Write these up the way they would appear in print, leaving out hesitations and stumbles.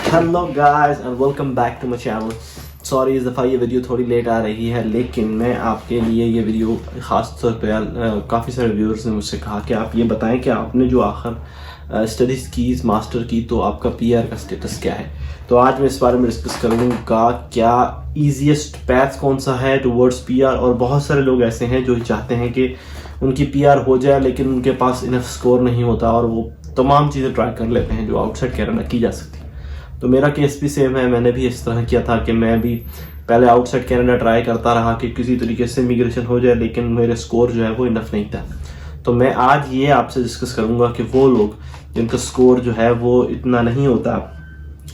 Hello guys and welcome back to my channel. Sorry इस दफ़ा ये वीडियो थोड़ी लेट आ रही है, लेकिन मैं आपके लिए ये वीडियो ख़ास तौर पे काफ़ी सारे व्यूअर्स ने मुझसे कहा कि आप ये बताएं कि आपने जो आखिर स्टडीज़ की, मास्टर की, तो आपका पीआर का स्टेटस क्या है। तो आज मैं इस बारे में डिस्कस करूँगा क्या ईजीएस्ट पैथ कौन सा है टुवर्ड्स पीआर। और बहुत सारे लोग ऐसे हैं जो चाहते हैं कि उनकी पीआर हो जाए लेकिन उनके पास इनफ स्कोर नहीं होता और वो तमाम चीज़ें ट्राई कर लेते हैं जो आउटसाइड कनाडा की जा सकती है। तो मेरा केस भी सेम है, मैंने भी इस तरह किया था कि मैं भी पहले आउटसाइड कनाडा ट्राई करता रहा कि किसी तरीके से इमिग्रेशन हो जाए, लेकिन मेरे स्कोर जो है वो इनफ नहीं था। तो मैं आज ये आपसे डिस्कस करूँगा कि वो लोग जिनका स्कोर जो है वो इतना नहीं होता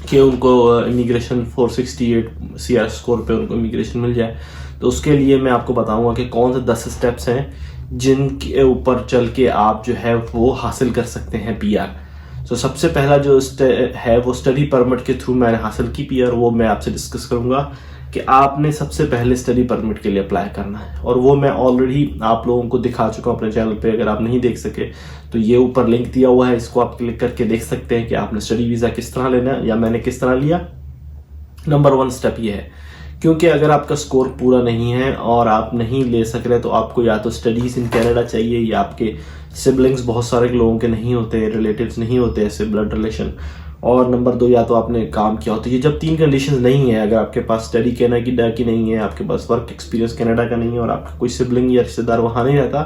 कि उनको इमिग्रेशन 468 CR स्कोर पे उनको इमिग्रेशन मिल जाए, तो उसके लिए मैं आपको बताऊंगा कि कौन से 10 स्टेप्स हैं जिनके ऊपर चल के आप जो है वो हासिल कर सकते हैं पीआर। तो सबसे पहला जो है वो स्टडी परमिट के थ्रू मैंने हासिल की पीआर, वो मैं आपसे डिस्कस करूंगा कि आपने सबसे पहले स्टडी परमिट के लिए अप्लाई करना है। और वो मैं ऑलरेडी आप लोगों को दिखा चुका हूँ अपने चैनल पे। अगर आप नहीं देख सके तो ये ऊपर लिंक दिया हुआ है, इसको आप क्लिक करके देख सकते हैं कि आपने स्टडी वीज़ा किस तरह लेना है या मैंने किस तरह लिया। नंबर 1 स्टेप ये है, क्योंकि अगर आपका स्कोर पूरा नहीं है और आप नहीं ले सक रहे तो आपको या तो स्टडीज़ इन कनाडा चाहिए या आपके सिबलिंग्स बहुत सारे लोगों के नहीं होते, रिलेटिव्स नहीं होते ऐसे ब्लड रिलेशन, और नंबर 2 या तो आपने काम किया हो। तो ये जब 3 कंडीशंस नहीं है, अगर आपके पास स्टडी कनाडा की नहीं है, आपके पास वर्क एक्सपीरियंस कनाडा का नहीं है और आपका कोई सिबलिंग या रिश्तेदार वहाँ नहीं रहता,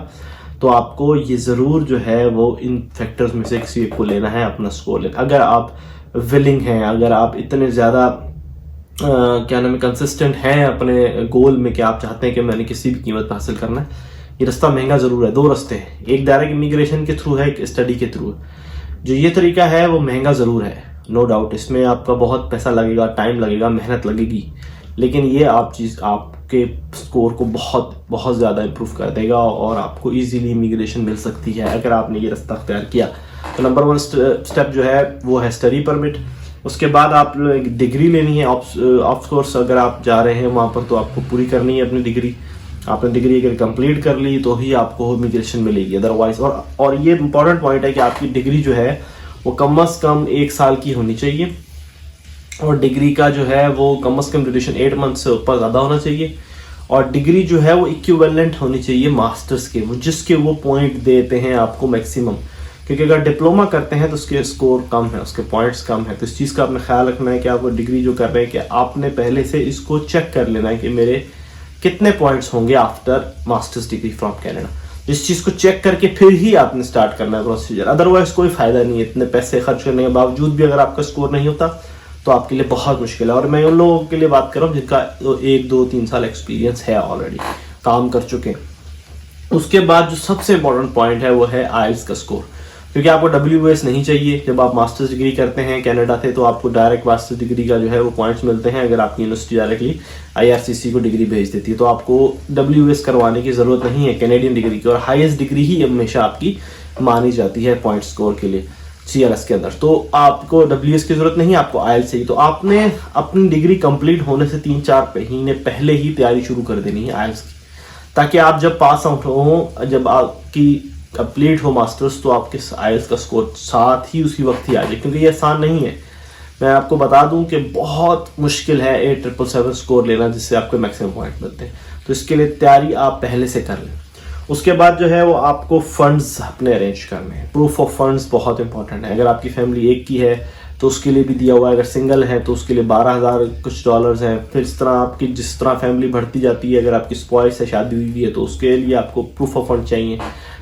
तो आपको ये ज़रूर जो है वो इन फैक्टर्स में से किसी एक को लेना है अपना स्कोर लेकर। अगर आप विलिंग हैं, अगर आप इतने ज़्यादा क्या नाम है कंसिस्टेंट हैं अपने गोल में कि आप चाहते हैं कि मैंने किसी भी कीमत पर हासिल करना है, ये रास्ता महंगा ज़रूर है। 2 रास्ते हैं, एक डायरेक्ट इमिग्रेशन के थ्रू है, एक स्टडी के थ्रू है। जो ये तरीका है वो महंगा ज़रूर है, नो डाउट। इसमें आपका बहुत पैसा लगेगा, टाइम लगेगा, मेहनत लगेगी, लेकिन ये आपके स्कोर को बहुत बहुत ज़्यादा इम्प्रूव कर देगा और आपको इजीली इमिग्रेशन मिल सकती है अगर आपने ये रास्ता अख्तियार किया। तो नंबर 1 स्टेप जो है वो है स्टडी परमिट। उसके बाद आप डिग्री लेनी है ऑफ कोर्स। अगर आप जा रहे हैं वहाँ पर तो आपको पूरी करनी है अपनी डिग्री। आपने डिग्री अगर कंप्लीट कर ली तो ही आपको इमिग्रेशन मिलेगी, अदरवाइज। और ये इंपॉर्टेंट पॉइंट है कि आपकी डिग्री जो है वो कम से कम 1 साल की होनी चाहिए और डिग्री का जो है वो कम से कम ड्यूरेशन 8 मंथ से ऊपर ज़्यादा होना चाहिए। और डिग्री जो है वो इक्विवेलेंट होनी चाहिए मास्टर्स के, वो जिसके वो पॉइंट देते हैं आपको मैक्सिमम। क्योंकि अगर डिप्लोमा करते हैं तो उसके स्कोर कम है, उसके पॉइंट्स कम है। तो इस चीज़ का आपने ख्याल रखना है कि आप वो डिग्री जो कर रहे हैं कि आपने पहले से इसको चेक कर लेना है कि मेरे कितने पॉइंट्स होंगे after masters degree from Canada. इस चीज़ को चेक करके फिर ही आपने स्टार्ट करना है प्रोसीजर, अदरवाइज कोई फ़ायदा नहीं है। इतने पैसे खर्च करने के बावजूद भी अगर आपका स्कोर नहीं होता तो आपके लिए बहुत मुश्किल है। और मैं उन लोगों के लिए बात कर रहा हूँ जिनका 1, 2, 3 साल एक्सपीरियंस है, ऑलरेडी काम कर चुके हैं। उसके बाद जो सबसे इंपॉर्टेंट पॉइंट है वो है आइल्स का स्कोर, क्योंकि आपको WS नहीं चाहिए। जब आप मास्टर्स डिग्री करते हैं कनाडा से तो आपको डायरेक्ट मास्टर्स डिग्री का जो है वो पॉइंट्स मिलते हैं अगर आपकी यूनिवर्सिटी डायरेक्टली IRCC को डिग्री भेज देती है। तो आपको WS करवाने की ज़रूरत नहीं है कैनेडियन डिग्री की, और हाईएस्ट डिग्री ही हमेशा आपकी मानी जाती है पॉइंट स्कोर के लिए CRS के अंदर। तो आपको WS की ज़रूरत नहीं, आपको IELTS चाहिए। तो आपने अपनी डिग्री कंप्लीट होने से 3-4 महीने पहले ही तैयारी शुरू कर देनी है IELTS की, ताकि आप जब पास आउट हो, जब आपकी कंप्लीट हो मास्टर्स, तो आपके IELTS का स्कोर साथ ही उसी वक्त ही आ जाए। क्योंकि ये आसान नहीं है, मैं आपको बता दूं कि बहुत मुश्किल है 8777 स्कोर लेना जिससे आपको मैक्सिमम पॉइंट मिलते हैं। तो इसके लिए तैयारी आप पहले से कर लें। उसके बाद जो है वो आपको फंड्स अपने अरेंज करने हैं। प्रूफ ऑफ फंड्स बहुत इंपॉर्टेंट है। अगर आपकी फैमिली एक की है तो उसके लिए भी दिया हुआ है, अगर सिंगल है तो उसके लिए 12,000 कुछ डॉलर्स हैं। फिर इस तरह आपकी जिस तरह फैमिली बढ़ती जाती है, अगर आपकी स्पॉइस से शादी हुई है तो उसके लिए आपको प्रूफ ऑफ फंड चाहिए।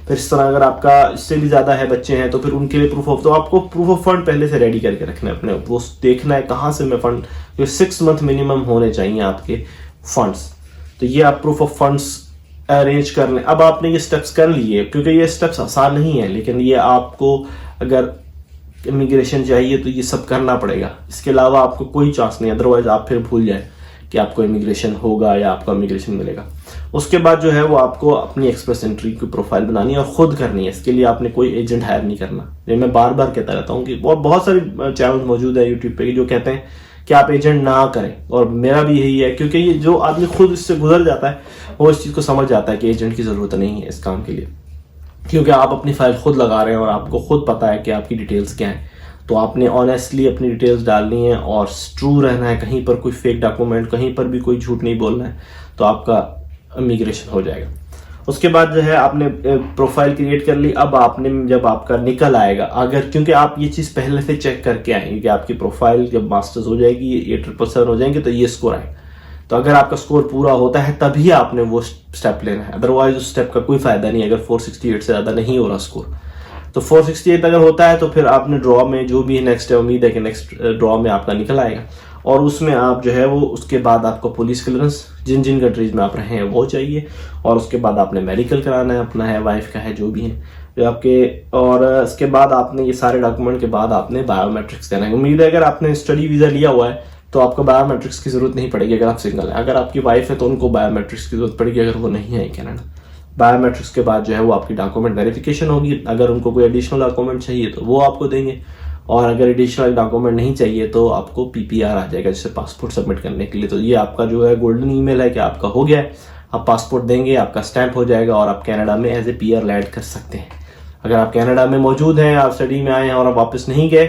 फिर इस तरह अगर आपका इससे भी ज़्यादा है बच्चे हैं तो फिर उनके लिए प्रूफ ऑफ, तो आपको प्रूफ ऑफ फंड पहले से रेडी करके रखना है अपने। वो देखना है कहाँ से मैं फंड, जो 6 मंथ मिनिमम होने चाहिए आपके फंड्स। तो ये आप प्रूफ ऑफ फंड्स अरेंज कर लें। अब आपने ये स्टेप्स कर लिए, क्योंकि ये स्टेप्स आसान नहीं है, लेकिन ये आपको अगर इमिग्रेशन चाहिए तो ये सब करना पड़ेगा। इसके अलावा आपको कोई चांस नहीं, अदरवाइज आप फिर भूल जाए कि आपको इमिग्रेशन होगा या आपको इमिग्रेशन मिलेगा। उसके बाद जो है वो आपको अपनी एक्सप्रेस एंट्री की प्रोफाइल बनानी है और खुद करनी है। इसके लिए आपने कोई एजेंट हायर नहीं करना। ये मैं बार बार कहता रहता हूँ कि बहुत सारे चैनल मौजूद है यूट्यूब पे जो कहते हैं कि आप एजेंट ना करें, और मेरा भी यही है। क्योंकि ये जो आदमी खुद इससे गुजर जाता है वो इस चीज़ को समझ जाता है कि एजेंट की ज़रूरत नहीं है इस काम के लिए, क्योंकि आप अपनी फाइल खुद लगा रहे हैं और आपको खुद पता है कि आपकी डिटेल्स क्या हैं। तो आपने ऑनेस्टली अपनी डिटेल्स डालनी है और ट्रू रहना है, कहीं पर कोई फेक डॉक्यूमेंट, कहीं पर भी कोई झूठ नहीं बोलना है, तो आपका इमिग्रेशन हो जाएगा। उसके बाद जो है आपने प्रोफाइल क्रिएट कर ली। अब आपने जब आपका निकल आएगा, अगर क्योंकि आप ये चीज़ पहले से चेक करके आएंगे कि आपकी प्रोफाइल जब मास्टर्स हो जाएगी, ये 777 हो जाएंगे, तो ये स्कोर आएगा। तो अगर आपका स्कोर पूरा होता है तभी आपने वो स्टेप लेना है, अदरवाइज उस स्टेप का कोई फायदा नहीं अगर 468 से ज़्यादा नहीं हो रहा स्कोर। तो 468 अगर होता है तो फिर आपने ड्रॉ में जो भी नेक्स्ट है, उम्मीद है कि नेक्स्ट ड्रॉ में आपका निकल आएगा, और उसमें आप जो है वो उसके बाद आपको पुलिस क्लियरेंस जिन जिन कंट्रीज में आप रहे हैं वो चाहिए, और उसके बाद आपने मेडिकल कराना है, अपना है, वाइफ का है, जो भी है जो आपके, और उसके बाद आपने ये सारे डॉक्यूमेंट के बाद आपने बायोमेट्रिक्स देना है। उम्मीद है अगर आपने स्टडी वीज़ा लिया हुआ है तो आपको बायोमेट्रिक्स की जरूरत नहीं पड़ेगी अगर आप सिंगल है। अगर आपकी वाइफ है तो उनको बायोमेट्रिक्स की जरूरत पड़ेगी अगर वो नहीं है कनाडा। बायोमेट्रिक्स के बाद जो है वो आपकी डॉक्यूमेंट वेरिफिकेशन होगी, अगर उनको कोई एडिशनल डॉक्यूमेंट चाहिए तो वो आपको देंगे, और अगर एडिशनल डॉक्यूमेंट नहीं चाहिए तो आपको PPR आ जाएगा, जैसे पासपोर्ट सबमिट करने के लिए। तो ये आपका जो है गोल्डन ईमेल है कि आपका हो गया है, आप पासपोर्ट देंगे, आपका स्टैंप हो जाएगा और आप कनाडा में एज ए PR लैंड कर सकते हैं। अगर आप कनाडा में मौजूद हैं, आप स्टडी में आए हैं और आप वापस नहीं गए,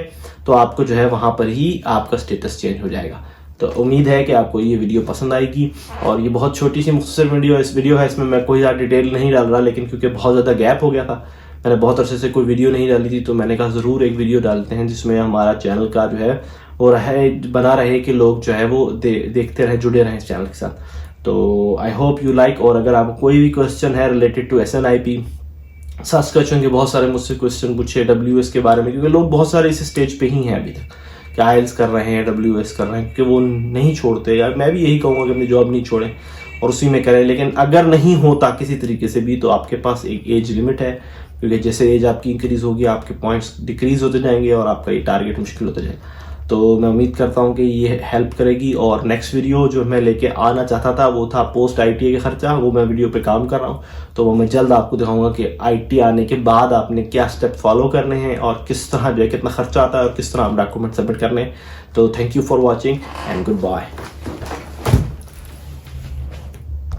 तो आपको जो है वहाँ पर ही आपका स्टेटस चेंज हो जाएगा। तो उम्मीद है कि आपको ये वीडियो पसंद आएगी, और ये बहुत छोटी सी मुख्तसर वीडियो है, इसमें मैं कोई ज़्यादा डिटेल नहीं डाल रहा, लेकिन क्योंकि बहुत ज़्यादा गैप हो गया था, मैंने बहुत अरसे से कोई वीडियो नहीं डाली थी, तो मैंने कहा ज़रूर एक वीडियो डालते हैं जिसमें हमारा चैनल का जो है वो बना रहे कि लोग जो है वो देखते रहे, जुड़े रहें इस चैनल के साथ। तो आई होप यू लाइक, और अगर आपको कोई भी क्वेश्चन है रिलेटेड टू SNIP, सस्कचुअन के बहुत सारे मुझसे क्वेश्चन पूछे WS के बारे में, क्योंकि लोग बहुत सारे इस स्टेज पे ही हैं अभी तक, कि IELTS कर रहे हैं, WS कर रहे हैं, क्योंकि वो नहीं छोड़ते। यार मैं भी यही कहूँगा कि अपनी जॉब नहीं छोड़ें और उसी में करें, लेकिन अगर नहीं होता किसी तरीके से भी, तो आपके पास एक एज लिमिट है, क्योंकि जैसे एज आपकी इंक्रीज होगी आपके पॉइंट्स डिक्रीज होते जाएंगे और आपका ये टारगेट मुश्किल होता जाएगा। तो मैं उम्मीद करता हूँ कि ये हेल्प करेगी। और नेक्स्ट वीडियो जो मैं लेके आना चाहता था वो था पोस्ट ITA का खर्चा, वो मैं वीडियो पे काम कर रहा हूँ, तो वो मैं जल्द आपको दिखाऊंगा कि ITA आने के बाद आपने क्या स्टेप फॉलो करने हैं और किस तरह जो है कितना खर्चा आता है और किस तरह आप डॉक्यूमेंट सबमिट करने हैं। तो thank you for watching and good bye.